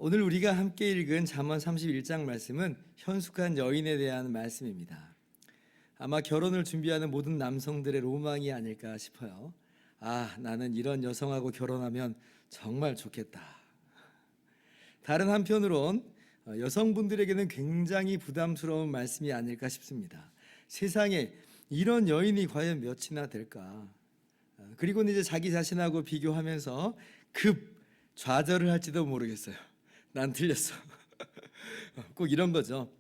오늘 우리가 함께 읽은 잠언 31장 말씀은 현숙한 여인에 대한 말씀입니다. 아마 결혼을 준비하는 모든 남성들의 로망이 아닐까 싶어요. 나는 이런 여성하고 결혼하면 정말 좋겠다. 다른 한편으론 여성분들에게는 굉장히 부담스러운 말씀이 아닐까 싶습니다. 세상에 이런 여인이 과연 몇이나 될까? 그리고 이제 자기 자신하고 비교하면서 급 좌절을 할지도 모르겠어요. 난 틀렸어. 꼭 이런 거죠.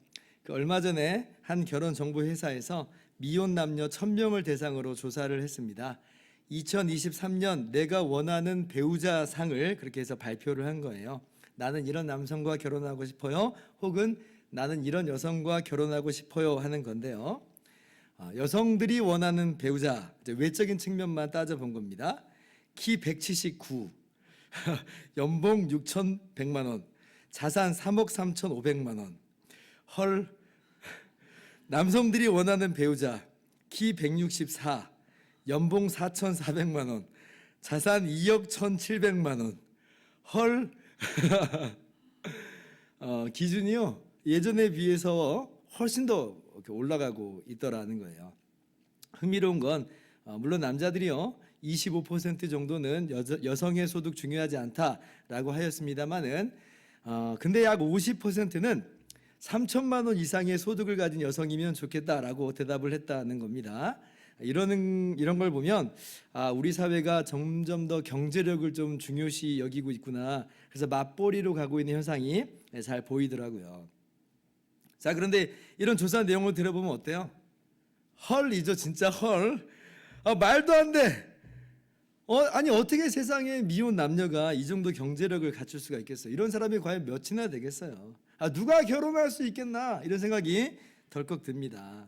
얼마 전에 한 결혼 정보 회사에서 미혼 남녀 1000명을 대상으로 조사를 했습니다. 2023년 내가 원하는 배우자 상을 그렇게 해서 발표를 한 거예요. 나는 이런 남성과 결혼하고 싶어요. 혹은 나는 이런 여성과 결혼하고 싶어요 하는 건데요. 여성들이 원하는 배우자, 외적인 측면만 따져본 겁니다. 키 179, 연봉 6,100만 원, 자산 3억 3,500만 원. 헐. 남성들이 원하는 배우자, 키 164, 연봉 4,400만 원, 자산 2억 1,700만 원. 헐. 기준이요, 예전에 비해서 훨씬 더 올라가고 있더라는 거예요. 흥미로운 건 물론 남자들이요 25% 정도는 여성의 소득 중요하지 않다라고 하였습니다만은 근데 약 50%는 3천만 원 이상의 소득을 가진 여성이면 좋겠다라고 대답을 했다는 겁니다. 이런 걸 보면 우리 사회가 점점 더 경제력을 좀 중요시 여기고 있구나. 그래서 맞벌이로 가고 있는 현상이 잘 보이더라고요. 자, 그런데 이런 조사 내용을 들어보면 어때요? 헐이죠, 진짜 헐. 말도 안 돼. 아니 어떻게 세상에 미혼 남녀가 이 정도 경제력을 갖출 수가 있겠어요? 이런 사람이 과연 몇이나 되겠어요? 누가 결혼할 수 있겠나? 이런 생각이 덜컥 듭니다.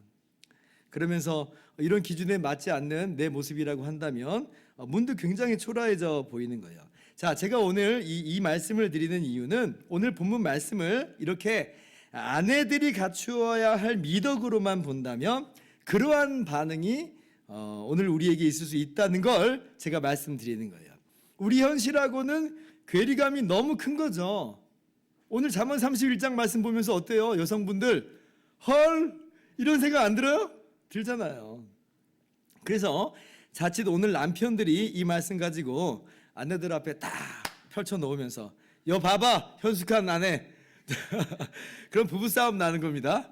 그러면서 이런 기준에 맞지 않는 내 모습이라고 한다면 문득 굉장히 초라해져 보이는 거예요. 자, 제가 오늘 이 말씀을 드리는 이유는 오늘 본문 말씀을 이렇게 아내들이 갖추어야 할 미덕으로만 본다면 그러한 반응이 오늘 우리에게 있을 수 있다는 걸 제가 말씀드리는 거예요. 우리 현실하고는 괴리감이 너무 큰 거죠. 오늘 잠언 31장 말씀 보면서 어때요? 여성분들 헐 이런 생각 안 들어요? 들잖아요. 그래서 자칫 오늘 남편들이 이 말씀 가지고 아내들 앞에 딱 펼쳐 놓으면서 여 봐봐 현숙한 아내 그럼 부부싸움 나는 겁니다.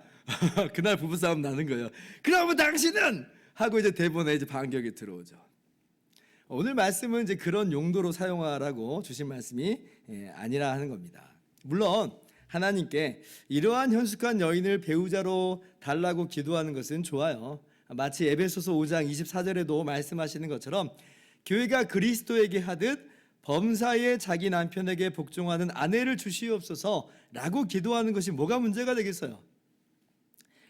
그날 부부싸움 나는 거예요. 그러면 당신은 하고 이제 대본에 이제 반격이 들어오죠. 오늘 말씀은 이제 그런 용도로 사용하라고 주신 말씀이 아니라 하는 겁니다. 물론 하나님께 이러한 현숙한 여인을 배우자로 달라고 기도하는 것은 좋아요. 마치 에베소서 5장 24절에도 말씀하시는 것처럼 교회가 그리스도에게 하듯 범사에 자기 남편에게 복종하는 아내를 주시옵소서라고 기도하는 것이 뭐가 문제가 되겠어요?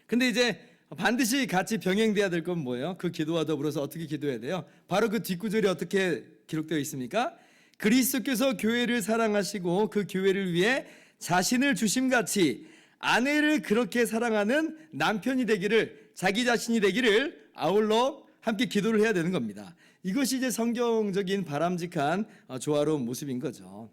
근데 이제 반드시 같이 병행돼야 될 건 뭐예요? 그 기도와 더불어서 어떻게 기도해야 돼요? 바로 그 뒷구절이 어떻게 기록되어 있습니까? 그리스도께서 교회를 사랑하시고 그 교회를 위해 자신을 주심같이 아내를 그렇게 사랑하는 남편이 되기를, 자기 자신이 되기를 아울러 함께 기도를 해야 되는 겁니다. 이것이 이제 성경적인 바람직한 조화로운 모습인 거죠.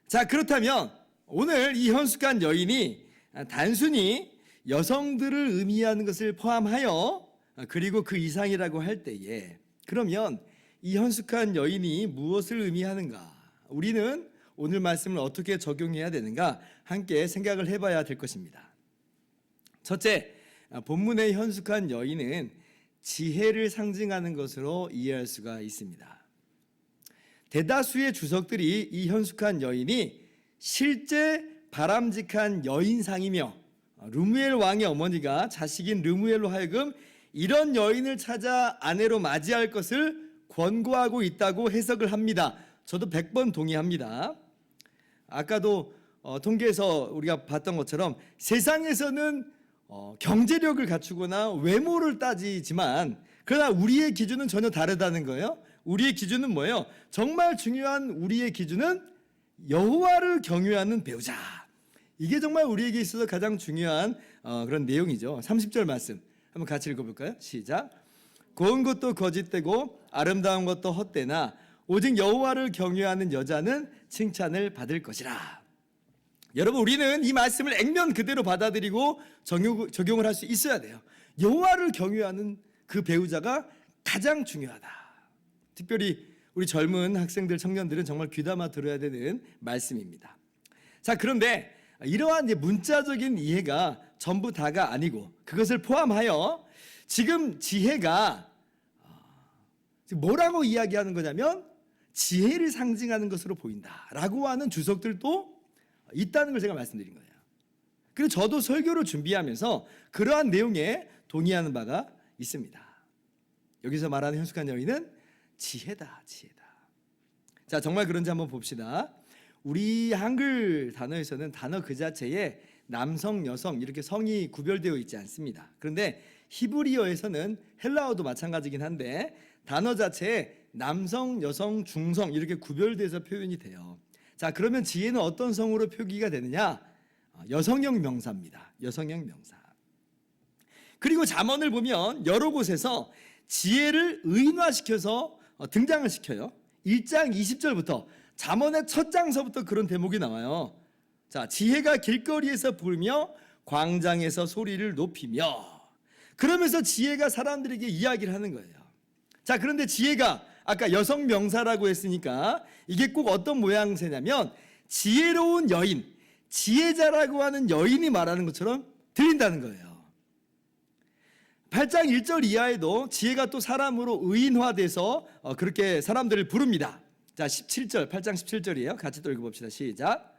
자, 그렇다면 오늘 이 현숙한 여인이 단순히 여성들을 의미하는 것을 포함하여 그리고 그 이상이라고 할 때에 그러면 이 현숙한 여인이 무엇을 의미하는가? 우리는 오늘 말씀을 어떻게 적용해야 되는가? 함께 생각을 해봐야 될 것입니다. 첫째, 본문의 현숙한 여인은 지혜를 상징하는 것으로 이해할 수가 있습니다. 대다수의 주석들이 이 현숙한 여인이 실제 바람직한 여인상이며 르무엘 왕의 어머니가 자식인 르무엘로 하여금 이런 여인을 찾아 아내로 맞이할 것을 권고하고 있다고 해석을 합니다. 저도 100번 동의합니다. 아까도 통계에서 우리가 봤던 것처럼 세상에서는 경제력을 갖추거나 외모를 따지지만 그러나 우리의 기준은 전혀 다르다는 거예요. 우리의 기준은 뭐예요? 정말 중요한 우리의 기준은 여호와를 경외하는 배우자. 이게 정말 우리에게 있어서 가장 중요한 그런 내용이죠. 30절 말씀 한번 같이 읽어볼까요? 시작. 고운 것도 거짓되고 아름다운 것도 헛되나 오직 여호와를 경외하는 여자는 칭찬을 받을 것이라. 여러분, 우리는 이 말씀을 액면 그대로 받아들이고 적용을 할 수 있어야 돼요. 여호와를 경외하는 그 배우자가 가장 중요하다. 특별히 우리 젊은 학생들, 청년들은 정말 귀담아 들어야 되는 말씀입니다. 자, 그런데 이러한 문자적인 이해가 전부 다가 아니고 그것을 포함하여 지금 지혜가 뭐라고 이야기하는 거냐면 지혜를 상징하는 것으로 보인다라고 하는 주석들도 있다는 걸 제가 말씀드린 거예요. 그리고 저도 설교를 준비하면서 그러한 내용에 동의하는 바가 있습니다. 여기서 말하는 현숙한 여인은 지혜다, 지혜다. 자, 정말 그런지 한번 봅시다. 우리 한글 단어에서는 단어 그 자체에 남성, 여성 이렇게 성이 구별되어 있지 않습니다. 그런데 히브리어에서는 헬라어도 마찬가지긴 한데 단어 자체에 남성, 여성, 중성 이렇게 구별돼서 표현이 돼요. 자, 그러면 지혜는 어떤 성으로 표기가 되느냐? 여성형 명사입니다. 여성형 명사. 그리고 잠언을 보면 여러 곳에서 지혜를 의인화시켜서 등장을 시켜요. 1장 20절부터 잠언의 첫 장서부터 그런 대목이 나와요. 자, 지혜가 길거리에서 부르며 광장에서 소리를 높이며, 그러면서 지혜가 사람들에게 이야기를 하는 거예요. 자, 그런데 지혜가 아까 여성 명사라고 했으니까 이게 꼭 어떤 모양새냐면 지혜로운 여인, 지혜자라고 하는 여인이 말하는 것처럼 들린다는 거예요. 8장 1절 이하에도 지혜가 또 사람으로 의인화돼서 그렇게 사람들을 부릅니다. 자, 17절, 8장 17절이에요. 같이 또 읽어봅시다. 시작.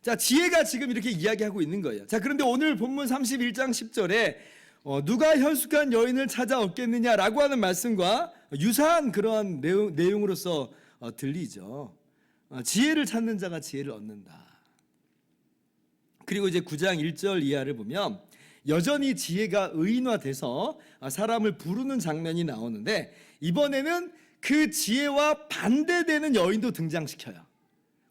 자, 지혜가 지금 이렇게 이야기하고 있는 거예요. 자, 그런데 오늘 본문 31장 10절에 누가 현숙한 여인을 찾아 얻겠느냐라고 하는 말씀과 유사한 그러한 내용으로서 들리죠. 지혜를 찾는 자가 지혜를 얻는다. 그리고 이제 9장 1절 이하를 보면 여전히 지혜가 의인화돼서 사람을 부르는 장면이 나오는데 이번에는 그 지혜와 반대되는 여인도 등장시켜요.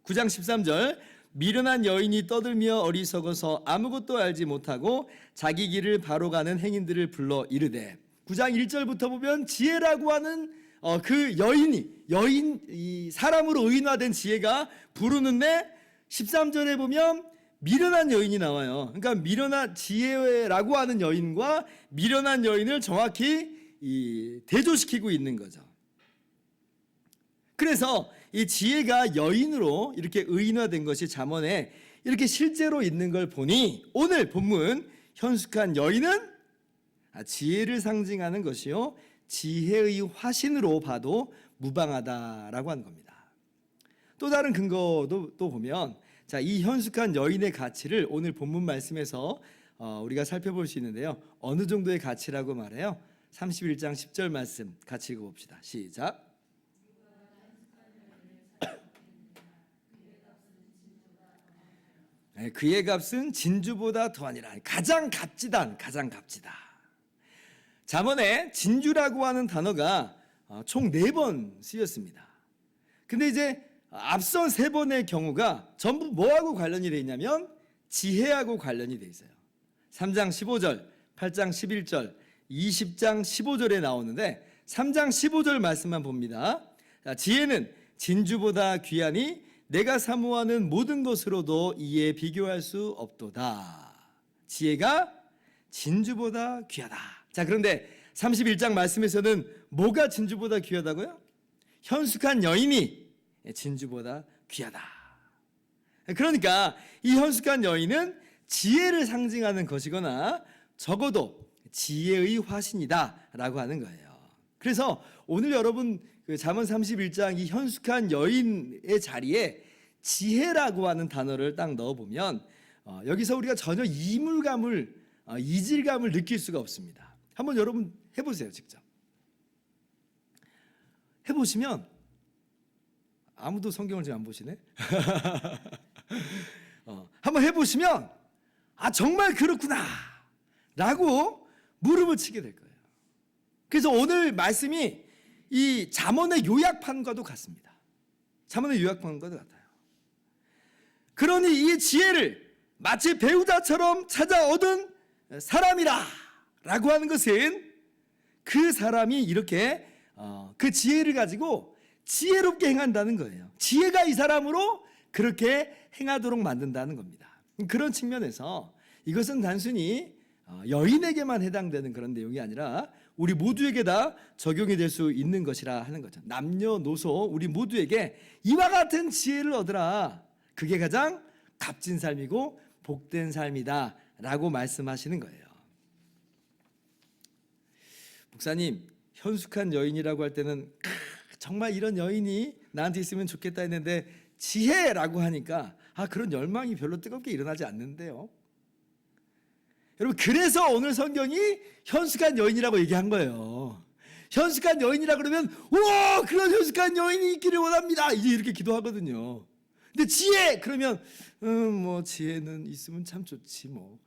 9장 13절 미련한 여인이 떠들며 어리석어서 아무것도 알지 못하고 자기 길을 바로 가는 행인들을 불러 이르되, 9장 1절부터 보면 지혜라고 하는 그 이 사람으로 의인화된 지혜가 부르는데 13절에 보면 미련한 여인이 나와요. 그러니까 미련한 지혜라고 하는 여인과 미련한 여인을 정확히 대조시키고 있는 거죠. 그래서 이 지혜가 여인으로 이렇게 의인화된 것이 잠언에 이렇게 실제로 있는 걸 보니 오늘 본문 현숙한 여인은 지혜를 상징하는 것이요 지혜의 화신으로 봐도 무방하다라고 하는 겁니다. 또 다른 근거도 또 보면 자, 이 현숙한 여인의 가치를 오늘 본문 말씀에서 우리가 살펴볼 수 있는데요. 어느 정도의 가치라고 말해요? 31장 10절 말씀 같이 읽어봅시다. 시작. 그의 값은 진주보다 더하니라. 가장 값지단, 가장 값지다. 잠언에 진주라고 하는 단어가 총 4번 쓰였습니다. 근데 이제 앞선 3번의 경우가 전부 뭐하고 관련이 되어 있냐면 지혜하고 관련이 되어 있어요. 3장 15절, 8장 11절, 20장 15절에 나오는데 3장 15절 말씀만 봅니다. 지혜는 진주보다 귀하니 내가 사모하는 모든 것으로도 이에 비교할 수 없도다. 지혜가 진주보다 귀하다. 자, 그런데 31장 말씀에서는 뭐가 진주보다 귀하다고요? 현숙한 여인이 진주보다 귀하다. 그러니까 이 현숙한 여인은 지혜를 상징하는 것이거나 적어도 지혜의 화신이다 라고 하는 거예요. 그래서 오늘 여러분 잠언 31장 이 현숙한 여인의 자리에 지혜라고 하는 단어를 딱 넣어보면 여기서 우리가 전혀 이질감을 느낄 수가 없습니다. 한번 여러분 해보세요. 직접 해보시면 아무도 성경을 지금 안 보시네. 한번 해보시면 정말 그렇구나 라고 무릎을 치게 될 거예요. 그래서 오늘 말씀이 이 잠언의 요약판과도 같습니다. 잠언의 요약판과도 같아요. 그러니 이 지혜를 마치 배우자처럼 찾아 얻은 사람이라 라고 하는 것은 그 사람이 이렇게 그 지혜를 가지고 지혜롭게 행한다는 거예요. 지혜가 이 사람으로 그렇게 행하도록 만든다는 겁니다. 그런 측면에서 이것은 단순히 여인에게만 해당되는 그런 내용이 아니라 우리 모두에게 다 적용이 될 수 있는 것이라 하는 거죠. 남녀노소 우리 모두에게 이와 같은 지혜를 얻으라. 그게 가장 값진 삶이고 복된 삶이다 라고 말씀하시는 거예요. 목사님, 현숙한 여인이라고 할 때는 정말 이런 여인이 나한테 있으면 좋겠다 했는데 지혜라고 하니까 그런 열망이 별로 뜨겁게 일어나지 않는데요. 여러분, 그래서 오늘 성경이 현숙한 여인이라고 얘기한 거예요. 현숙한 여인이라 그러면 우와, 그런 현숙한 여인이 있기를 원합니다, 이제 이렇게 기도하거든요. 근데 지혜 그러면 뭐 지혜는 있으면 참 좋지 뭐.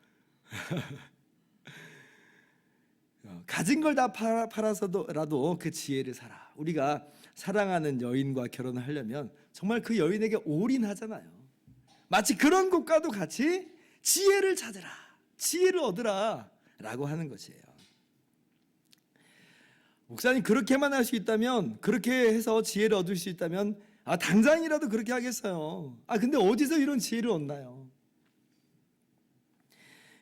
가진 걸 다 팔아서라도 그 지혜를 사라. 우리가 사랑하는 여인과 결혼을 하려면 정말 그 여인에게 올인하잖아요. 마치 그런 것과도 같이 지혜를 찾으라, 지혜를 얻으라 라고 하는 것이에요. 목사님, 그렇게만 할 수 있다면, 그렇게 해서 지혜를 얻을 수 있다면 당장이라도 그렇게 하겠어요. 근데 어디서 이런 지혜를 얻나요?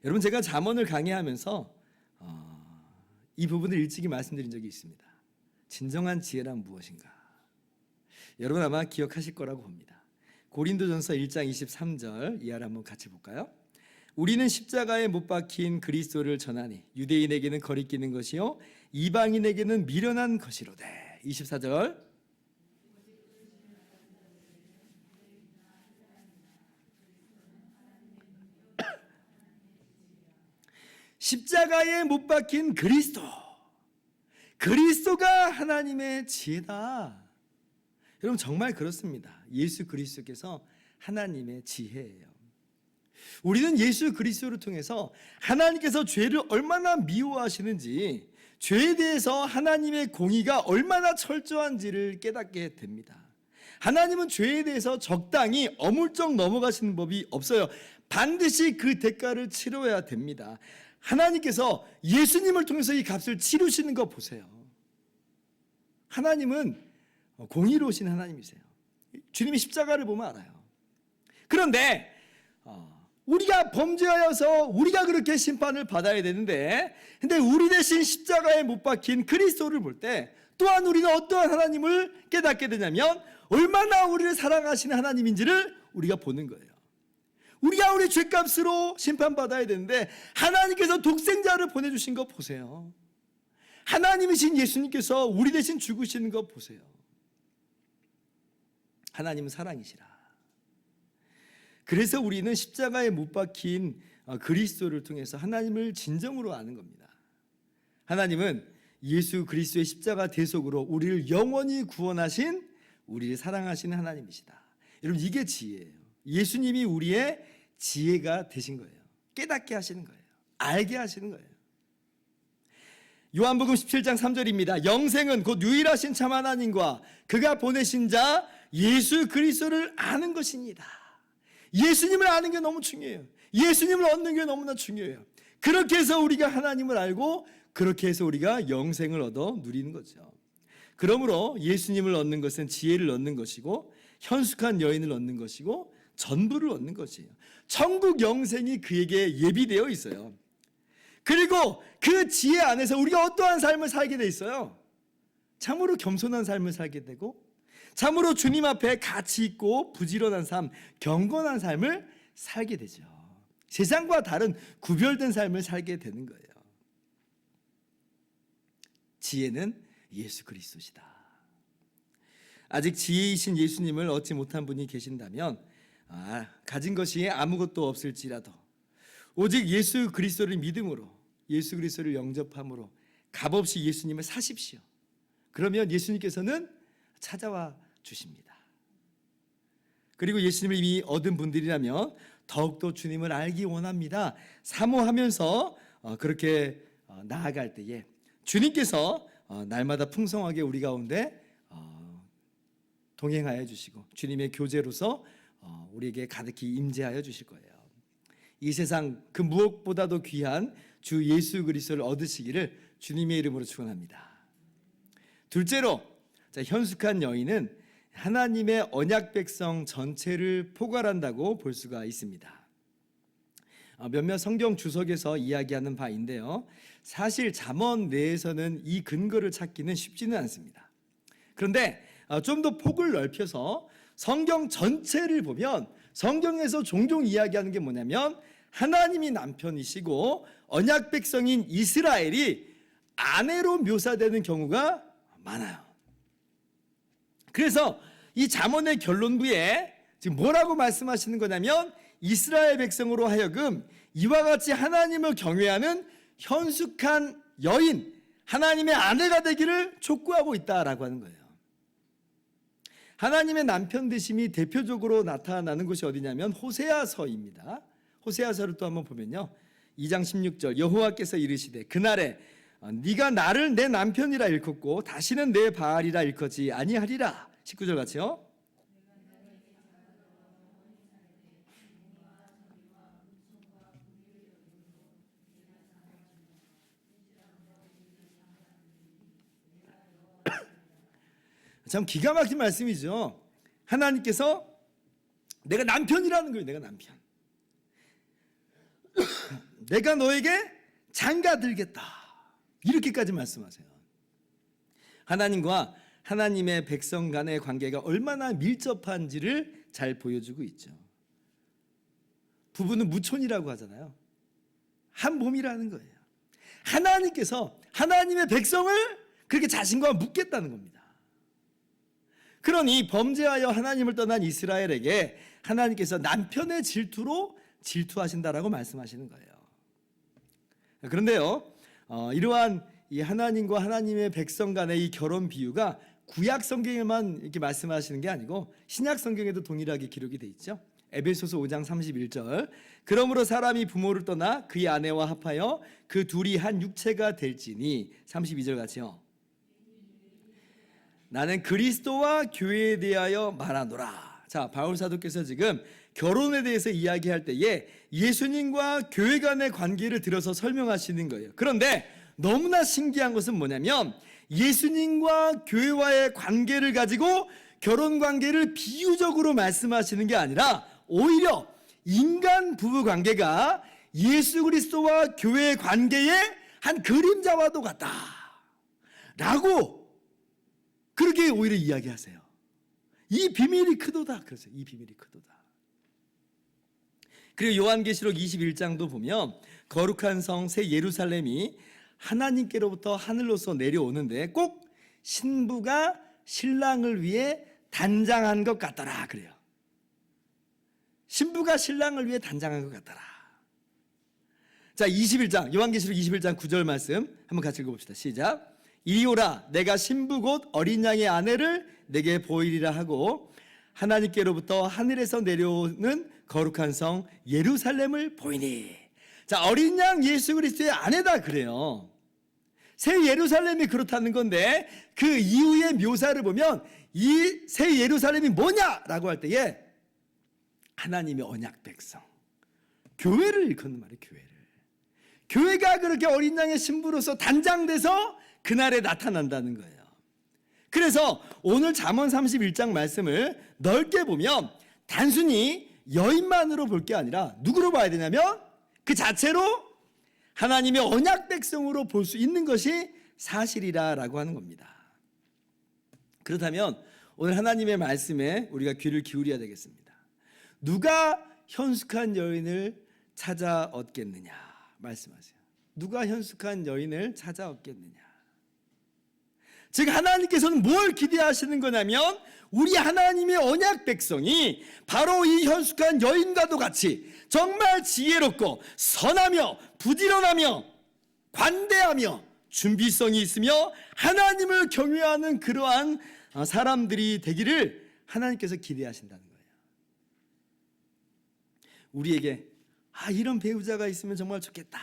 여러분, 제가 잠언을 강의하면서 이 부분을 일찍이 말씀드린 적이 있습니다. 진정한 지혜란 무엇인가? 여러분 아마 기억하실 거라고 봅니다. 고린도전서 1장 23절 이하를 한번 같이 볼까요? 우리는 십자가에 못 박힌 그리스도를 전하니 유대인에게는 거리끼는 것이요 이방인에게는 미련한 것이로되. 24절. 십자가에 못 박힌 그리스도가 하나님의 지혜다. 여러분, 정말 그렇습니다. 예수 그리스도께서 하나님의 지혜예요. 우리는 예수 그리스도를 통해서 하나님께서 죄를 얼마나 미워하시는지, 죄에 대해서 하나님의 공의가 얼마나 철저한지를 깨닫게 됩니다. 하나님은 죄에 대해서 적당히 어물쩍 넘어가시는 법이 없어요. 반드시 그 대가를 치러야 됩니다. 하나님께서 예수님을 통해서 이 값을 치르시는 거 보세요. 하나님은 공의로우신 하나님이세요. 주님이 십자가를 보면 알아요. 그런데 우리가 범죄하여서 우리가 그렇게 심판을 받아야 되는데, 근데 우리 대신 십자가에 못 박힌 그리스도를 볼 때 또한 우리는 어떠한 하나님을 깨닫게 되냐면 얼마나 우리를 사랑하시는 하나님인지를 우리가 보는 거예요. 우리가 우리 죄값으로 심판받아야 되는데 하나님께서 독생자를 보내주신 거 보세요. 하나님이신 예수님께서 우리 대신 죽으시는 거 보세요. 하나님은 사랑이시라. 그래서 우리는 십자가에 못 박힌 그리스도를 통해서 하나님을 진정으로 아는 겁니다. 하나님은 예수 그리스도의 십자가 대속으로 우리를 영원히 구원하신, 우리를 사랑하시는 하나님이시다. 여러분, 이게 지혜예요. 예수님이 우리의 지혜가 되신 거예요. 깨닫게 하시는 거예요. 알게 하시는 거예요. 요한복음 17장 3절입니다. 영생은 곧 유일하신 참 하나님과 그가 보내신 자 예수 그리스도를 아는 것입니다. 예수님을 아는 게 너무 중요해요. 예수님을 얻는 게 너무나 중요해요. 그렇게 해서 우리가 하나님을 알고 그렇게 해서 우리가 영생을 얻어 누리는 거죠. 그러므로 예수님을 얻는 것은 지혜를 얻는 것이고 현숙한 여인을 얻는 것이고 전부를 얻는 것이에요. 천국 영생이 그에게 예비되어 있어요. 그리고 그 지혜 안에서 우리가 어떠한 삶을 살게 돼 있어요? 참으로 겸손한 삶을 살게 되고, 참으로 주님 앞에 가치 있고 부지런한 삶, 경건한 삶을 살게 되죠. 세상과 다른 구별된 삶을 살게 되는 거예요. 지혜는 예수 그리스도시다. 아직 지혜이신 예수님을 얻지 못한 분이 계신다면 가진 것이 아무것도 없을지라도 오직 예수 그리스도를 믿음으로, 예수 그리스도를 영접함으로 값없이 예수님을 사십시오. 그러면 예수님께서는 찾아와 주십니다. 그리고 예수님을 이미 얻은 분들이라면 더욱더 주님을 알기 원합니다. 사모하면서 그렇게 나아갈 때에 주님께서 날마다 풍성하게 우리 가운데 동행하여 주시고 주님의 교제로서 우리에게 가득히 임재하여 주실 거예요. 이 세상 그 무엇보다도 귀한 주 예수 그리스도를 얻으시기를 주님의 이름으로 축원합니다. 둘째로, 현숙한 여인은 하나님의 언약 백성 전체를 포괄한다고 볼 수가 있습니다. 몇몇 성경 주석에서 이야기하는 바인데요, 사실 잠언 내에서는 이 근거를 찾기는 쉽지는 않습니다. 그런데 좀 더 폭을 넓혀서 성경 전체를 보면 성경에서 종종 이야기하는 게 뭐냐면 하나님이 남편이시고 언약 백성인 이스라엘이 아내로 묘사되는 경우가 많아요. 그래서 이 잠언의 결론부에 지금 뭐라고 말씀하시는 거냐면 이스라엘 백성으로 하여금 이와 같이 하나님을 경외하는 현숙한 여인, 하나님의 아내가 되기를 촉구하고 있다라고 하는 거예요. 하나님의 남편 되심이 대표적으로 나타나는 곳이 어디냐면 호세아서입니다. 호세아서를 또 한번 보면요, 2장 16절, 여호와께서 이르시되 그날에 네가 나를 내 남편이라 일컫고 다시는 내 바알이라 일컫지 아니하리라. 19절 같이요. 참 기가 막힌 말씀이죠. 하나님께서 내가 남편이라는 거예요. 내가 남편. 내가 너에게 장가들겠다. 이렇게까지 말씀하세요. 하나님과 하나님의 백성 간의 관계가 얼마나 밀접한지를 잘 보여주고 있죠. 부부는 무촌이라고 하잖아요. 한 몸이라는 거예요. 하나님께서 하나님의 백성을 그렇게 자신과 묶겠다는 겁니다. 그러니 범죄하여 하나님을 떠난 이스라엘에게 하나님께서 남편의 질투로 질투하신다라고 말씀하시는 거예요. 그런데요, 이러한 이 하나님과 하나님의 백성 간의 이 결혼 비유가 구약 성경에만 이렇게 말씀하시는 게 아니고 신약 성경에도 동일하게 기록이 돼 있죠. 에베소서 5장 31절, 그러므로 사람이 부모를 떠나 그의 아내와 합하여 그 둘이 한 육체가 될지니. 32절 같이요. 나는 그리스도와 교회에 대하여 말하노라. 자, 바울 사도께서 지금 결혼에 대해서 이야기할 때에 예수님과 교회 간의 관계를 들어서 설명하시는 거예요. 그런데 너무나 신기한 것은 뭐냐면 예수님과 교회와의 관계를 가지고 결혼 관계를 비유적으로 말씀하시는 게 아니라 오히려 인간 부부 관계가 예수 그리스도와 교회의 관계의 한 그림자와도 같다 라고 그렇게 오히려 이야기하세요. 이 비밀이 크도다. 그래서 이 비밀이 크도다. 그리고 요한계시록 21장도 보면 거룩한 성 새 예루살렘이 하나님께로부터 하늘로서 내려오는데 꼭 신부가 신랑을 위해 단장한 것 같더라 그래요. 신부가 신랑을 위해 단장한 것 같더라. 자, 21장 요한계시록 21장 9절 말씀 한번 같이 읽어봅시다. 시작. 이리오라 내가 신부 곧 어린 양의 아내를 내게 보이리라 하고 하나님께로부터 하늘에서 내려오는 거룩한 성 예루살렘을 보이니. 자, 어린 양 예수 그리스도의 아내다 그래요. 새 예루살렘이 그렇다는 건데 그 이후의 묘사를 보면 이 새 예루살렘이 뭐냐라고 할 때에 하나님의 언약 백성, 교회를 일컫는 말이에요. 교회가 그렇게 어린 양의 신부로서 단장돼서 그날에 나타난다는 거예요. 그래서 오늘 잠언 31장 말씀을 넓게 보면 단순히 여인만으로 볼 게 아니라 누구로 봐야 되냐면 그 자체로 하나님의 언약 백성으로 볼 수 있는 것이 사실이라고 하는 겁니다. 그렇다면 오늘 하나님의 말씀에 우리가 귀를 기울여야 되겠습니다. 누가 현숙한 여인을 찾아 얻겠느냐 말씀하세요. 누가 현숙한 여인을 찾아 얻겠느냐. 즉 하나님께서는 뭘 기대하시는 거냐면 우리 하나님의 언약 백성이 바로 이 현숙한 여인과도 같이 정말 지혜롭고 선하며 부지런하며 관대하며 준비성이 있으며 하나님을 경외하는 그러한 사람들이 되기를 하나님께서 기대하신다는 거예요. 우리에게 이런 배우자가 있으면 정말 좋겠다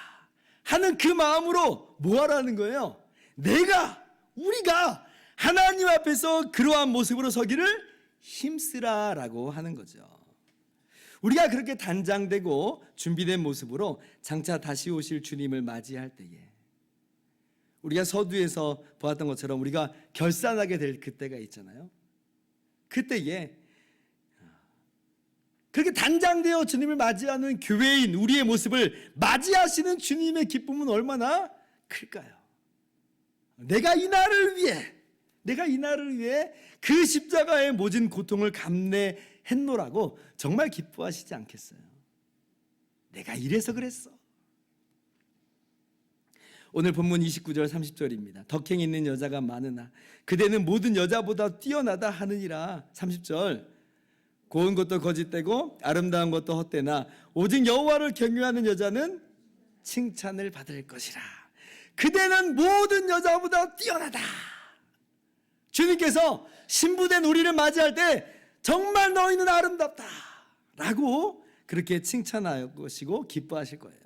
하는 그 마음으로 뭐 하라는 거예요? 우리가 하나님 앞에서 그러한 모습으로 서기를 힘쓰라라고 하는 거죠. 우리가 그렇게 단장되고 준비된 모습으로 장차 다시 오실 주님을 맞이할 때에 우리가 서두에서 보았던 것처럼 우리가 결산하게 될 그때가 있잖아요. 그때에 그렇게 단장되어 주님을 맞이하는 교회인 우리의 모습을 맞이하시는 주님의 기쁨은 얼마나 클까요? 내가 이 날을 위해 그 십자가의 모진 고통을 감내했노라고 정말 기뻐하시지 않겠어요? 내가 이래서 그랬어. 오늘 본문 29절 30절입니다. 덕행 있는 여자가 많으나 그대는 모든 여자보다 뛰어나다 하느니라. 30절 고운 것도 거짓되고 아름다운 것도 헛되나 오직 여호와를 경외하는 여자는 칭찬을 받을 것이라. 그대는 모든 여자보다 뛰어나다. 주님께서 신부된 우리를 맞이할 때 정말 너희는 아름답다 라고 그렇게 칭찬하시고 기뻐하실 거예요.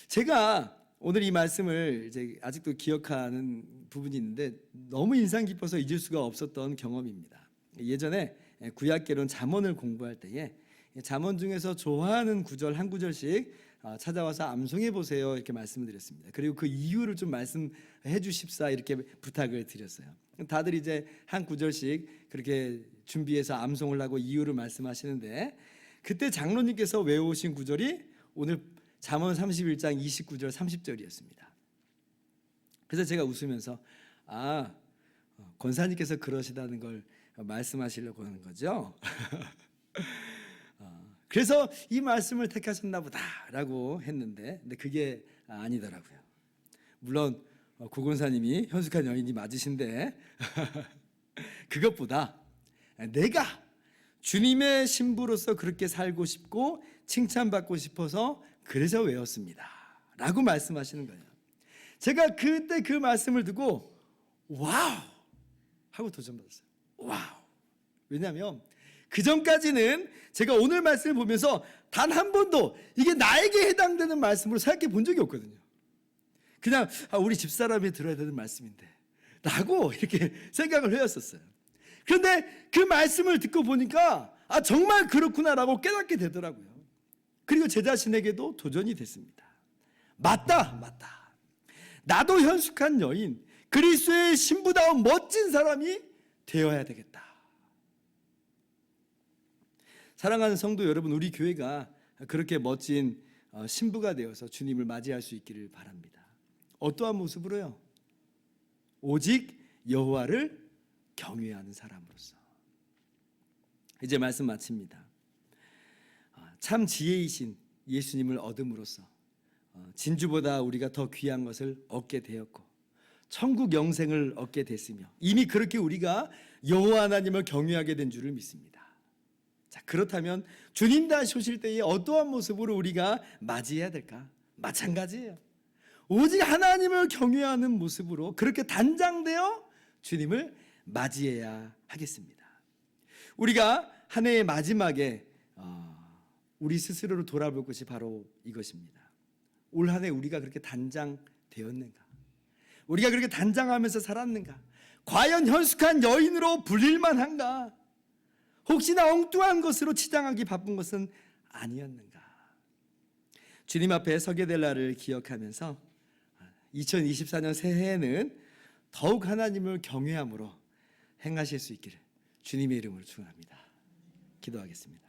제가 오늘 이 말씀을 이제 아직도 기억하는 부분이 있는데 너무 인상 깊어서 잊을 수가 없었던 경험입니다. 예전에 구약개론 잠언을 공부할 때에 잠언 중에서 좋아하는 구절 한 구절씩 찾아와서 암송해 보세요 이렇게 말씀을 드렸습니다. 그리고 그 이유를 좀 말씀해 주십사 이렇게 부탁을 드렸어요. 다들 이제 한 구절씩 그렇게 준비해서 암송을 하고 이유를 말씀하시는데 그때 장로님께서 외우신 구절이 오늘 잠언 31장 29절 30절이었습니다. 그래서 제가 웃으면서 권사님께서 그러시다는 걸 말씀하시려고 하는 거죠. 그래서 이 말씀을 택하셨나 보다라고 했는데 근데 그게 아니더라고요. 물론 구권사님이 현숙한 여인이 맞으신데 그것보다 내가 주님의 신부로서 그렇게 살고 싶고 칭찬받고 싶어서 그래서 외웠습니다 라고 말씀하시는 거예요. 제가 그때 그 말씀을 듣고 와우 하고 도전받았어요. 와우. 왜냐하면 그 전까지는 제가 오늘 말씀을 보면서 단 한 번도 이게 나에게 해당되는 말씀으로 생각해 본 적이 없거든요. 그냥 우리 집사람이 들어야 되는 말씀인데 라고 이렇게 생각을 해왔었어요. 그런데 그 말씀을 듣고 보니까 정말 그렇구나라고 깨닫게 되더라고요. 그리고 제 자신에게도 도전이 됐습니다. 맞다. 나도 현숙한 여인, 그리스도의 신부다운 멋진 사람이 되어야 되겠다. 사랑하는 성도 여러분, 우리 교회가 그렇게 멋진 신부가 되어서 주님을 맞이할 수 있기를 바랍니다. 어떠한 모습으로요? 오직 여호와를 경외하는 사람으로서. 이제 말씀 마칩니다. 참 지혜이신 예수님을 얻음으로써 진주보다 우리가 더 귀한 것을 얻게 되었고 천국 영생을 얻게 됐으며 이미 그렇게 우리가 여호와 하나님을 경외하게 된 줄을 믿습니다. 자, 그렇다면 주님 다시 오실 때에 어떠한 모습으로 우리가 맞이해야 될까? 마찬가지예요. 오직 하나님을 경외하는 모습으로 그렇게 단장되어 주님을 맞이해야 하겠습니다. 우리가 한 해의 마지막에 우리 스스로를 돌아볼 것이 바로 이것입니다. 올 한 해 우리가 그렇게 단장되었는가? 우리가 그렇게 단장하면서 살았는가? 과연 현숙한 여인으로 불릴만한가? 혹시나 엉뚱한 것으로 치장하기 바쁜 것은 아니었는가? 주님 앞에 서게 될 날을 기억하면서 2024년 새해에는 더욱 하나님을 경외함으로 행하실 수 있기를 주님의 이름으로 축원합니다. 기도하겠습니다.